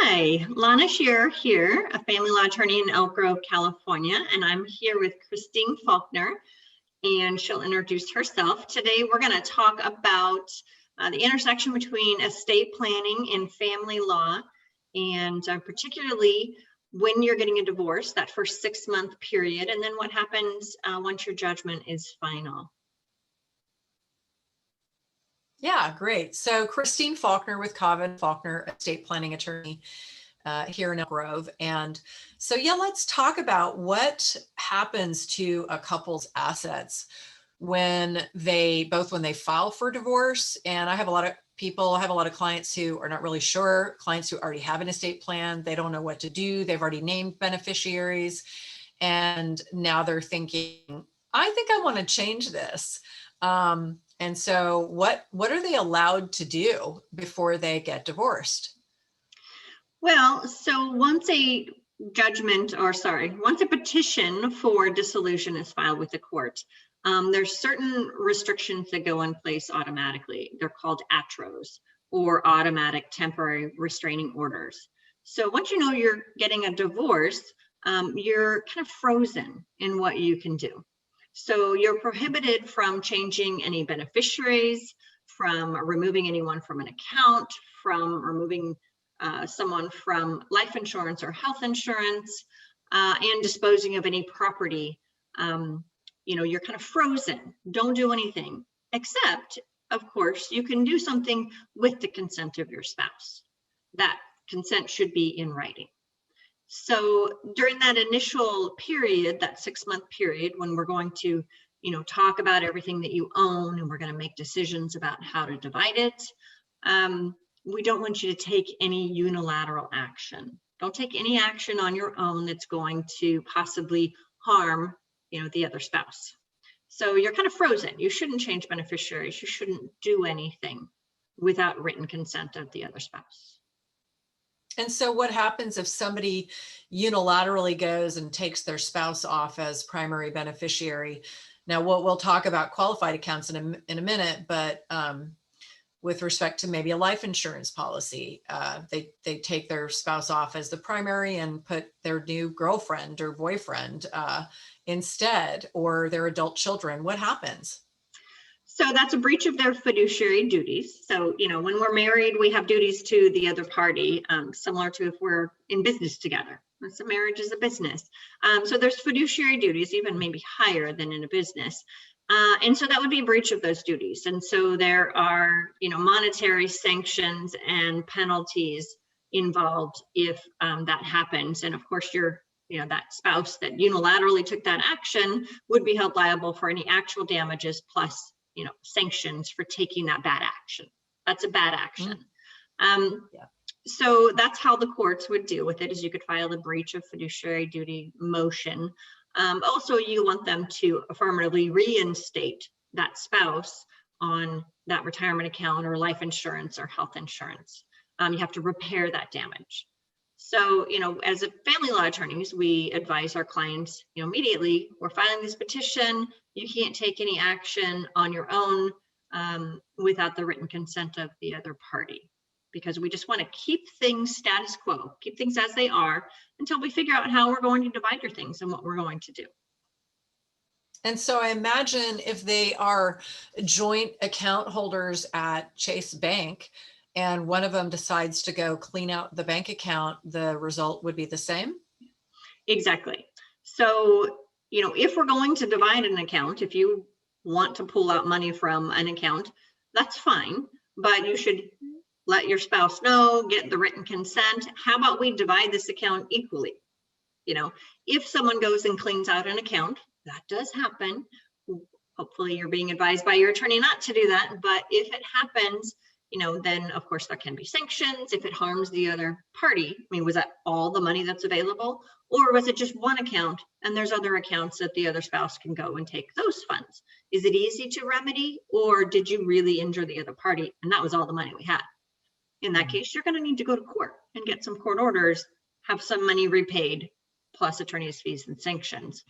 Hi, Lana Shearer here, a family law attorney in Elk Grove, California, and I'm here with Christine Faulkner, and she'll introduce herself. Today, we're going to talk about the intersection between estate planning and family law, and particularly when you're getting a divorce, that first 6-month period, and then what happens once your judgment is final. Yeah, great. So Christine Faulkner with Cava&Faulkner, estate planning attorney here in Elk Grove. And so, yeah, let's talk about what happens to a couple's assets when they file for divorce. And I have a lot of clients who are not really sure, clients who already have an estate plan. They don't know what to do. They've already named beneficiaries. And now they're thinking, I think I want to change this. And so what are they allowed to do before they get divorced? Well, so once a petition for dissolution is filed with the court, there's certain restrictions that go in place automatically. They're called ATROs, or automatic temporary restraining orders. So once you know you're getting a divorce, you're kind of frozen in what you can do. So you're prohibited from changing any beneficiaries, from removing anyone from an account, from removing someone from life insurance or health insurance, and disposing of any property. You're kind of frozen. Don't do anything, except, of course, you can do something with the consent of your spouse. That consent should be in writing. So during that initial period, that 6-month period, when we're going to, talk about everything that you own, and we're going to make decisions about how to divide it, we don't want you to take any unilateral action. Don't take any action on your own that's going to possibly harm, the other spouse. So you're kind of frozen. You shouldn't change beneficiaries. You shouldn't do anything without written consent of the other spouse. And so what happens if somebody unilaterally goes and takes their spouse off as primary beneficiary? Now, we'll talk about qualified accounts in a minute, but with respect to maybe a life insurance policy, they take their spouse off as the primary and put their new girlfriend or boyfriend instead, or their adult children. What happens? So that's a breach of their fiduciary duties. So, when we're married, we have duties to the other party, similar to if we're in business together. So marriage is a business. So there's fiduciary duties, even maybe higher than in a business. And so that would be a breach of those duties. And so there are, monetary sanctions and penalties involved if that happens. And of course, that spouse that unilaterally took that action would be held liable for any actual damages plus sanctions for taking that bad action. That's a bad action. So that's how the courts would deal with it, is you could file a breach of fiduciary duty motion. Also, you want them to affirmatively reinstate that spouse on that retirement account or life insurance or health insurance. You have to repair that damage. So, as a family law attorneys, we advise our clients, immediately, we're filing this petition. You can't take any action on your own without the written consent of the other party, because we just want to keep things status quo, keep things as they are until we figure out how we're going to divide your things and what we're going to do. And so I imagine if they are joint account holders at Chase Bank, and one of them decides to go clean out the bank account, the result would be the same? Exactly. So, if we're going to divide an account, if you want to pull out money from an account, that's fine, but you should let your spouse know, get the written consent. How about we divide this account equally? If someone goes and cleans out an account, that does happen. Hopefully you're being advised by your attorney not to do that, but if it happens, then of course there can be sanctions if it harms the other party. Was that all the money that's available? Or was it just one account and there's other accounts that the other spouse can go and take those funds? Is it easy to remedy, or did you really injure the other party and that was all the money we had? In that case, you're going to need to go to court and get some court orders, have some money repaid, plus attorney's fees and sanctions.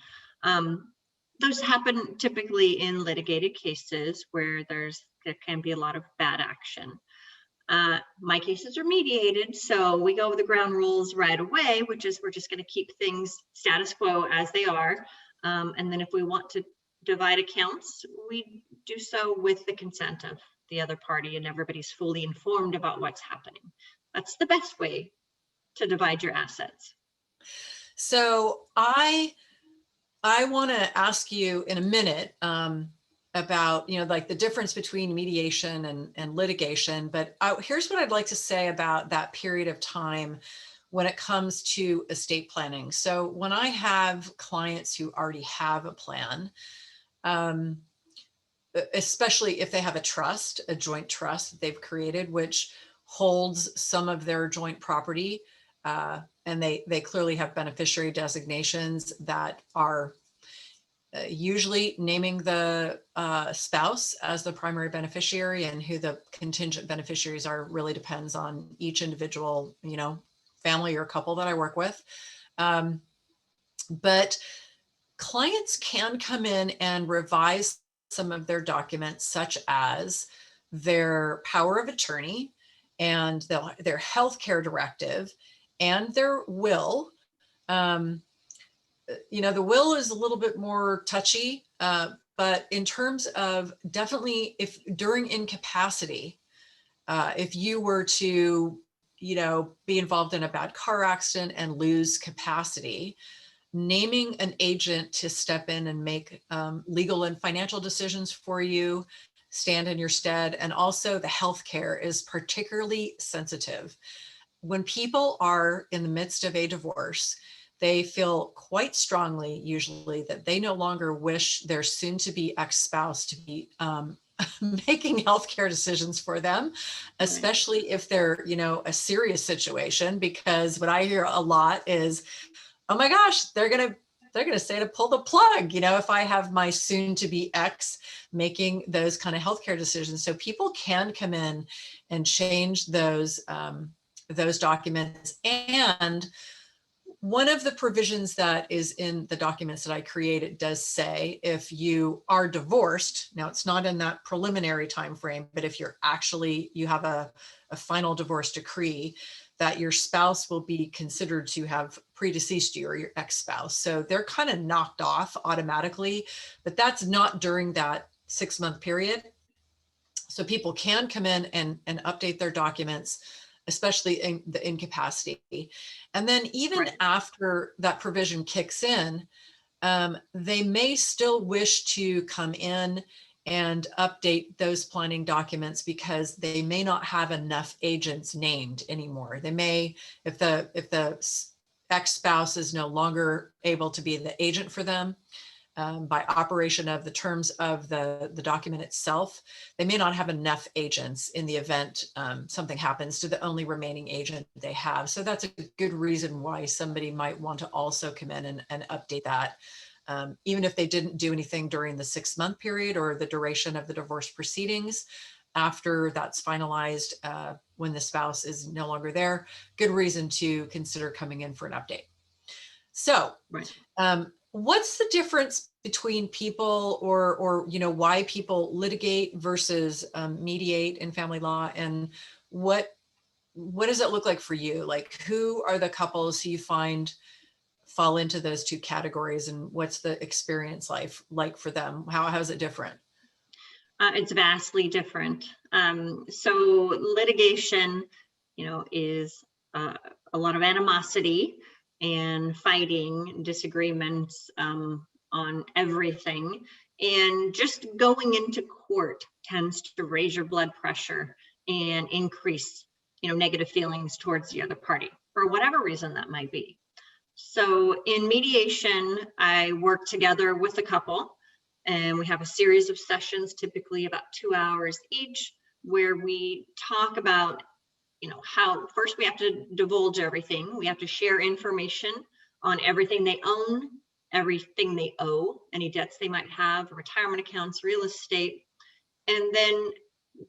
Those happen typically in litigated cases where there can be a lot of bad action. My cases are mediated, so we go with the ground rules right away, which is we're just going to keep things status quo as they are. And then if we want to divide accounts, we do so with the consent of the other party and everybody's fully informed about what's happening. That's the best way to divide your assets. So I want to ask you in a minute about, like the difference between mediation and litigation. But here's what I'd like to say about that period of time when it comes to estate planning. So when I have clients who already have a plan, especially if they have a joint trust that they've created, which holds some of their joint property, and they clearly have beneficiary designations that are usually naming the spouse as the primary beneficiary, and who the contingent beneficiaries are really depends on each individual, family or couple that I work with. But clients can come in and revise some of their documents, such as their power of attorney and their healthcare directive and their will. The will is a little bit more touchy, but in terms of definitely if during incapacity, if you were to, be involved in a bad car accident and lose capacity, naming an agent to step in and make legal and financial decisions for you, stand in your stead. And also the healthcare is particularly sensitive. When people are in the midst of a divorce, they feel quite strongly, usually, that they no longer wish their soon-to-be ex-spouse to be making healthcare decisions for them, especially if they're, a serious situation. Because what I hear a lot is, oh my gosh, they're gonna say to pull the plug, if I have my soon-to-be ex making those kind of healthcare decisions. So people can come in and change those documents. And one of the provisions that is in the documents that I create, it does say if you are divorced, now it's not in that preliminary time frame, but if you have a final divorce decree, that your spouse will be considered to have predeceased you, or your ex-spouse. So they're kind of knocked off automatically, but that's not during that 6-month period. So people can come in and update their documents, especially in the incapacity. And then even after that provision kicks in, they may still wish to come in and update those planning documents, because they may not have enough agents named anymore. They may, if the ex-spouse is no longer able to be the agent for them, by operation of the terms of the document itself, they may not have enough agents in the event something happens to the only remaining agent they have. So that's a good reason why somebody might want to also come in and update that, even if they didn't do anything during the 6-month period or the duration of the divorce proceedings. After that's finalized, when the spouse is no longer there, good reason to consider coming in for an update. So, what's the difference between people or why people litigate versus mediate in family law? And what does it look like for you? Like, who are the couples who you find fall into those two categories, and what's the experience like for them? How is it different? It's vastly different. So litigation, is a lot of animosity and fighting, disagreements on everything. And just going into court tends to raise your blood pressure and increase, negative feelings towards the other party, for whatever reason that might be. So in mediation, I work together with a couple, and we have a series of sessions, typically about 2 hours each, where we talk about, how first we have to divulge everything. We have to share information on everything they own, everything they owe, any debts they might have, retirement accounts, real estate. And then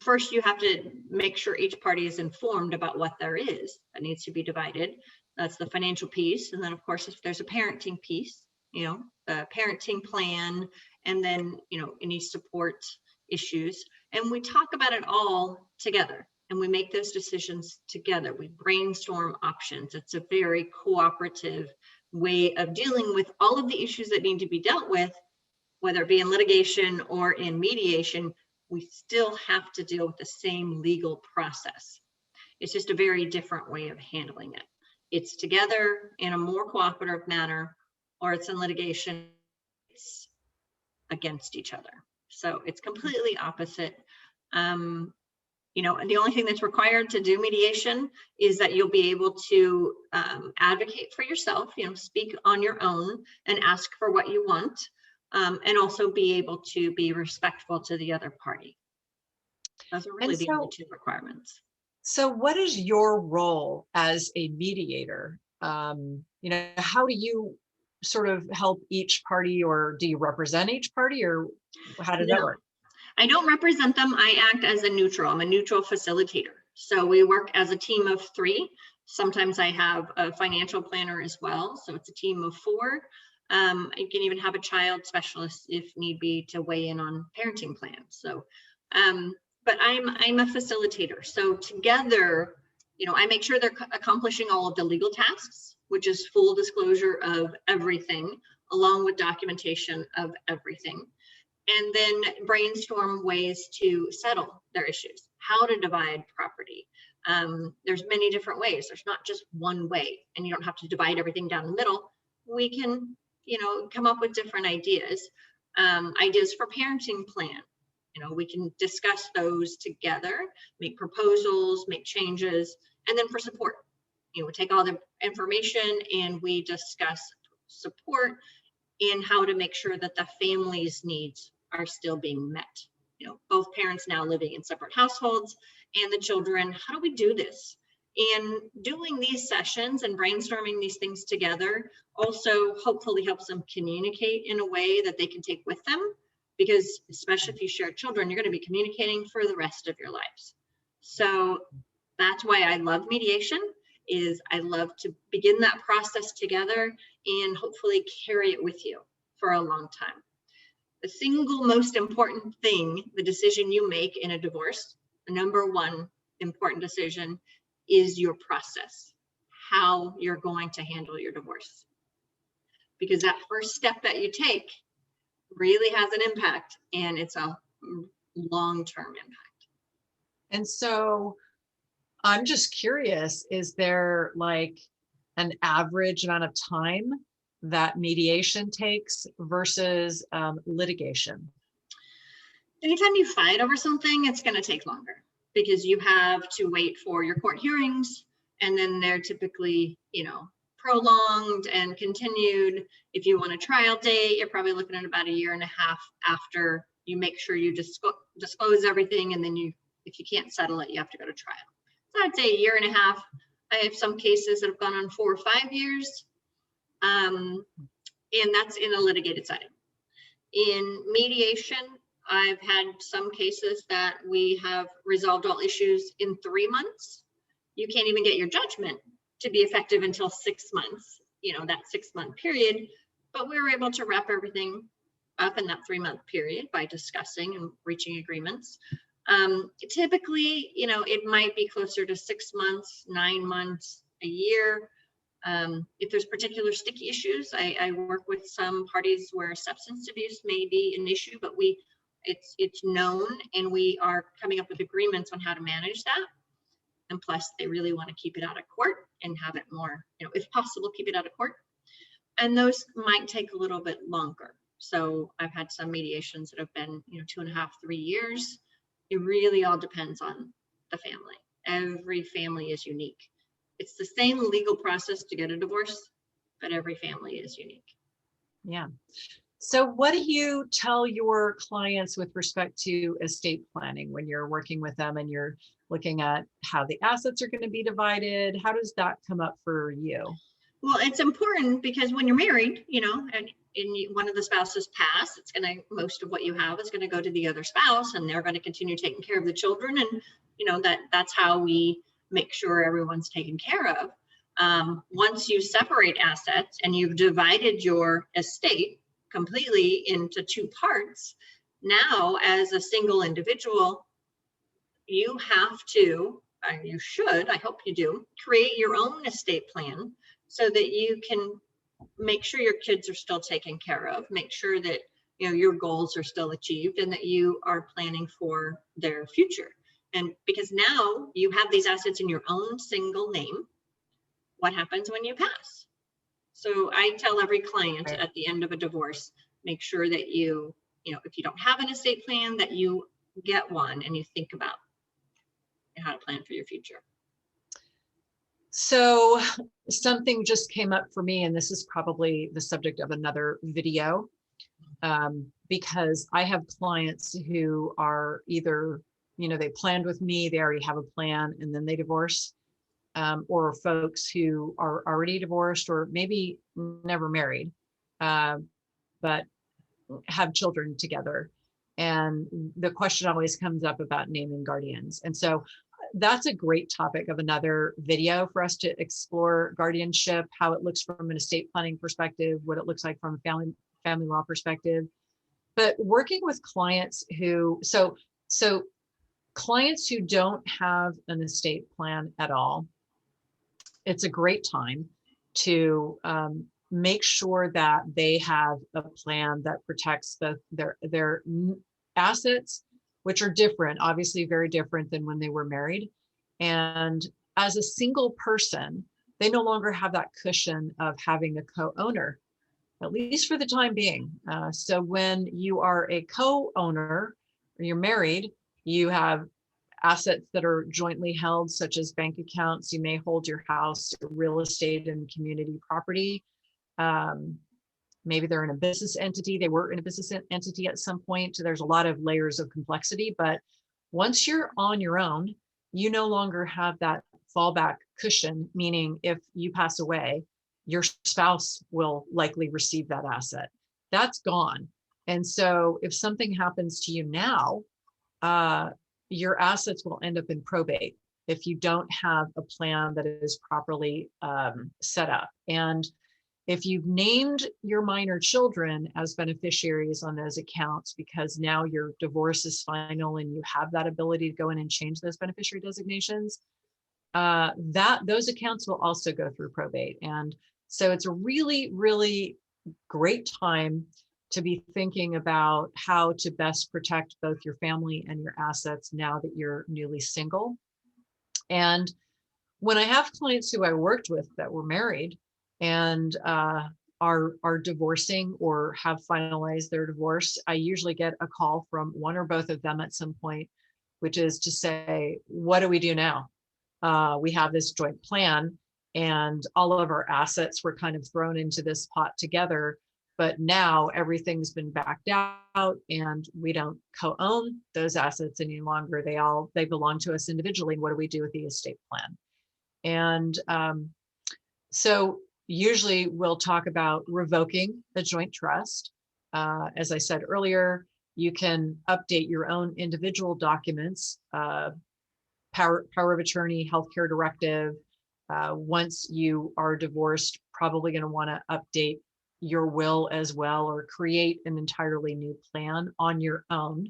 first you have to make sure each party is informed about what there is that needs to be divided. That's the financial piece. And then of course, if there's a parenting piece, the parenting plan, and then, any support issues. And we talk about it all together. and we make those decisions together. We brainstorm options. It's a very cooperative way of dealing with all of the issues that need to be dealt with, whether it be in litigation or in mediation. We still have to deal with the same legal process. It's just a very different way of handling it. It's together in a more cooperative manner, or it's in litigation, it's against each other. So it's completely opposite. You know, and the only thing that's required to do mediation is that you'll be able to advocate for yourself, you know, speak on your own and ask for what you want, and also be able to be respectful to the other party. Those are really the only two requirements. So what is your role as a mediator? You know, how do you sort of help each party, or do you represent each party, or how does that work? I don't represent them. I act as a neutral. I'm a neutral facilitator. So we work as a team of 3. Sometimes I have a financial planner as well. So it's a team of 4. I can even have a child specialist if need be to weigh in on parenting plans. So, but I'm a facilitator. So together, you know, I make sure they're accomplishing all of the legal tasks, which is full disclosure of everything, along with documentation of everything. And then brainstorm ways to settle their issues, how to divide property. There's many different ways. There's not just one way, and you don't have to divide everything down the middle. We can, you know, come up with different ideas. Ideas for parenting plan. You know, we can discuss those together, make proposals, make changes, and then for support, you know, we take all the information and we discuss support in how to make sure that the family's needs are still being met. You know, both parents now living in separate households and the children, how do we do this? And doing these sessions and brainstorming these things together also hopefully helps them communicate in a way that they can take with them, because especially if you share children, you're going to be communicating for the rest of your lives. So that's why I love mediation, is I love to begin that process together and hopefully carry it with you for a long time. The single most important thing, the decision you make in a divorce, the number one important decision, is your process, how you're going to handle your divorce. Because that first step that you take really has an impact, and it's a long-term impact. And so I'm just curious, is there like an average amount of time that mediation takes versus litigation? Anytime you fight over something, it's going to take longer, because you have to wait for your court hearings, and then they're typically, you know, prolonged and continued. If you want a trial date, you're probably looking at about 1.5 years after you make sure you disclose everything, and then if you can't settle it, you have to go to trial. So I'd say 1.5 years. I have some cases that have gone on 4 or 5 years, and that's in a litigated setting. In mediation, I've had some cases that we have resolved all issues in 3 months. You can't even get your judgment to be effective until 6 months, you know, that 6-month period. But we were able to wrap everything up in that 3-month period by discussing and reaching agreements. Typically, you know, it might be closer to 6 months, 9 months, a year. If there's particular sticky issues, I work with some parties where substance abuse may be an issue, but it's known, and we are coming up with agreements on how to manage that. And plus, they really want to keep it out of court and have it more, you know, if possible, keep it out of court. And those might take a little bit longer. So I've had some mediations that have been, you know, 2.5, 3 years. It really all depends on the family. Every family is unique. It's the same legal process to get a divorce, but every family is unique. Yeah. So what do you tell your clients with respect to estate planning when you're working with them and you're looking at how the assets are going to be divided? How does that come up for you? Well, it's important because when you're married, you know, and one of the spouses pass, it's going to, most of what you have is going to go to the other spouse, and they're going to continue taking care of the children. And, you know, that's how we make sure everyone's taken care of. Once you separate assets and you've divided your estate completely into 2 parts, now as a single individual, you have to, you should, I hope you do, create your own estate plan so that you can make sure your kids are still taken care of, make sure that your goals are still achieved and that you are planning for their future. And because now you have these assets in your own single name, what happens when you pass? So I tell every client Right. at the end of a divorce, make sure that if you don't have an estate plan, that you get one and you think about how to plan for your future. So something just came up for me, and this is probably the subject of another video, because I have clients who are either, they planned with me, they already have a plan, and then they divorce, or folks who are already divorced or maybe never married, but have children together. And the question always comes up about naming guardians. And so that's a great topic of another video for us to explore guardianship, how it looks from an estate planning perspective, what it looks like from a family law perspective. But working with clients so clients who don't have an estate plan at all, it's a great time to make sure that they have a plan that protects their assets, which are different, obviously very different than when they were married. And as a single person, they no longer have that cushion of having a co-owner, at least for the time being. So when you are a co-owner, or you're married, you have assets that are jointly held, such as bank accounts. You may hold your house, real estate, and community property. Maybe they're in a business entity. They were in a business entity at some point. There's a lot of layers of complexity, but once you're on your own, you no longer have that fallback cushion, meaning if you pass away, your spouse will likely receive that asset. That's gone. And so if something happens to you now, your assets will end up in probate if you don't have a plan that is properly set up. And if you've named your minor children as beneficiaries on those accounts, because now your divorce is final and you have that ability to go in and change those beneficiary designations, those accounts will also go through probate. And so it's a really, really great time to be thinking about how to best protect both your family and your assets now that you're newly single. And when I have clients who I worked with that were married and are divorcing or have finalized their divorce, I usually get a call from one or both of them at some point, which is to say, what do we do now? We have this joint plan and all of our assets were kind of thrown into this pot together. But now everything's been backed out and we don't co-own those assets any longer. They belong to us individually. What do we do with the estate plan? And so usually we'll talk about revoking a joint trust. As I said earlier, you can update your own individual documents, power of attorney, healthcare directive. Once you are divorced, probably going to want to update your will as well, or create an entirely new plan on your own.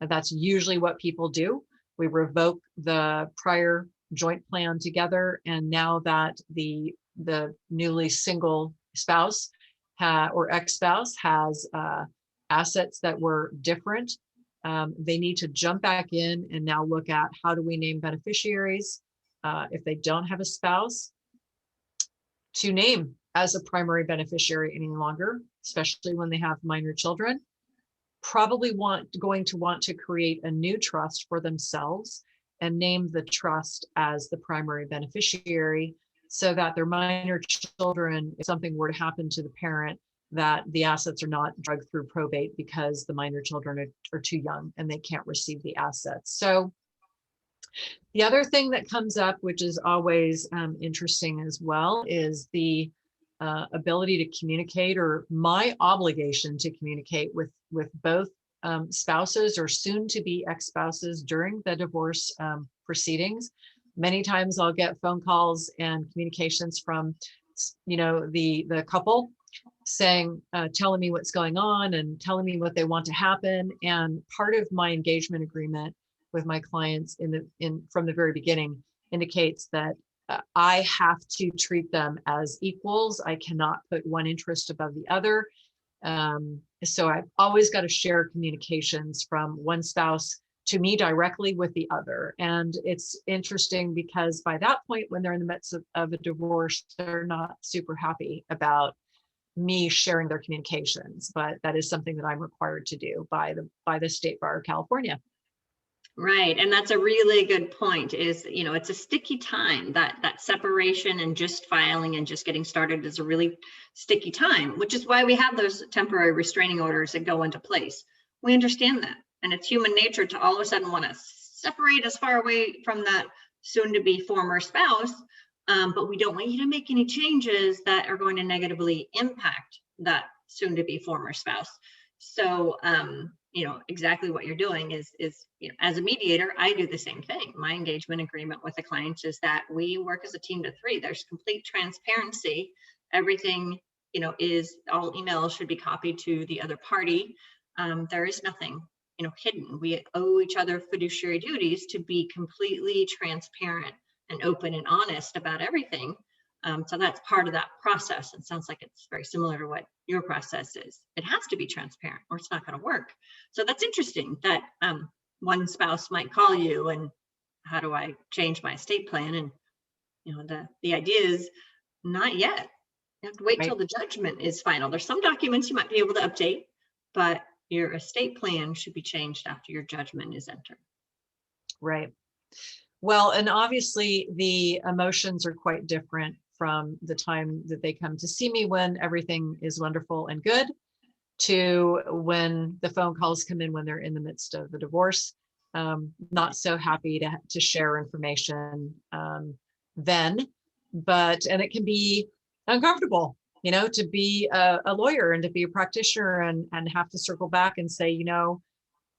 And that's usually what people do. We revoke the prior joint plan together, and now that the newly single spouse or ex-spouse has assets that were different, they need to jump back in and now look at how do we name beneficiaries if they don't have a spouse to name as a primary beneficiary any longer, especially when they have minor children. Probably going to want to create a new trust for themselves and name the trust as the primary beneficiary so that their minor children, if something were to happen to the parent, that the assets are not dragged through probate because the minor children are too young and they can't receive the assets. So the other thing that comes up, which is always interesting as well, is the ability to communicate, or my obligation to communicate with both spouses or soon to be ex-spouses during the divorce proceedings. Many times I'll get phone calls and communications from, the couple saying, telling me what's going on and telling me what they want to happen. And part of my engagement agreement with my clients from the very beginning indicates that I have to treat them as equals. I cannot put one interest above the other. So I've always got to share communications from one spouse to me directly with the other. And it's interesting because by that point, when they're in the midst of a divorce, they're not super happy about me sharing their communications, but that is something that I'm required to do by the State Bar of California. Right. And that's a really good point is, it's a sticky time. That separation and just filing and just getting started is a really sticky time, which is why we have those temporary restraining orders that go into place. We understand that. And it's human nature to all of a sudden want to separate as far away from that soon to be former spouse. But we don't want you to make any changes that are going to negatively impact that soon to be former spouse. So, exactly what you're doing is, as a mediator, I do the same thing. My engagement agreement with the clients is that we work as a team of 3. There's complete transparency. Everything, is all emails should be copied to the other party. There is nothing, hidden. We owe each other fiduciary duties to be completely transparent and open and honest about everything. So that's part of that process. It sounds like it's very similar to what your process is. It has to be transparent or it's not going to work. So that's interesting that one spouse might call you and how do I change my estate plan? And the idea is not yet. You have to wait till the judgment is final. There's some documents you might be able to update, but your estate plan should be changed after your judgment is entered. Right. Well, and obviously the emotions are quite different from the time that they come to see me when everything is wonderful and good to when the phone calls come in when they're in the midst of the divorce. Not so happy to share information then, and it can be uncomfortable, to be a lawyer and to be a practitioner and have to circle back and say,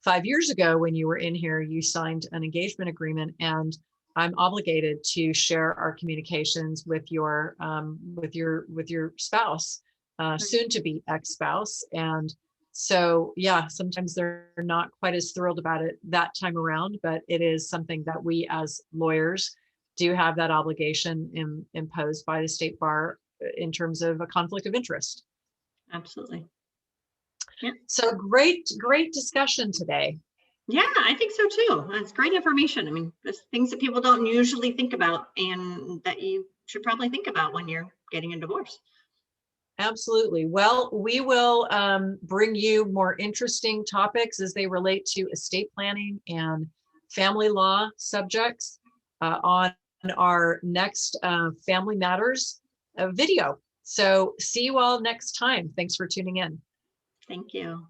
5 years ago when you were in here, you signed an engagement agreement and I'm obligated to share our communications with your spouse, soon to be ex-spouse. And so, yeah, sometimes they're not quite as thrilled about it that time around, but it is something that we as lawyers do have that obligation imposed by the State Bar in terms of a conflict of interest. Absolutely. Yeah. So great discussion today. Yeah, I think so too. It's great information. I mean, there's things that people don't usually think about and that you should probably think about when you're getting a divorce. Absolutely. Well, we will bring you more interesting topics as they relate to estate planning and family law subjects on our next Family Matters video. So see you all next time. Thanks for tuning in. Thank you.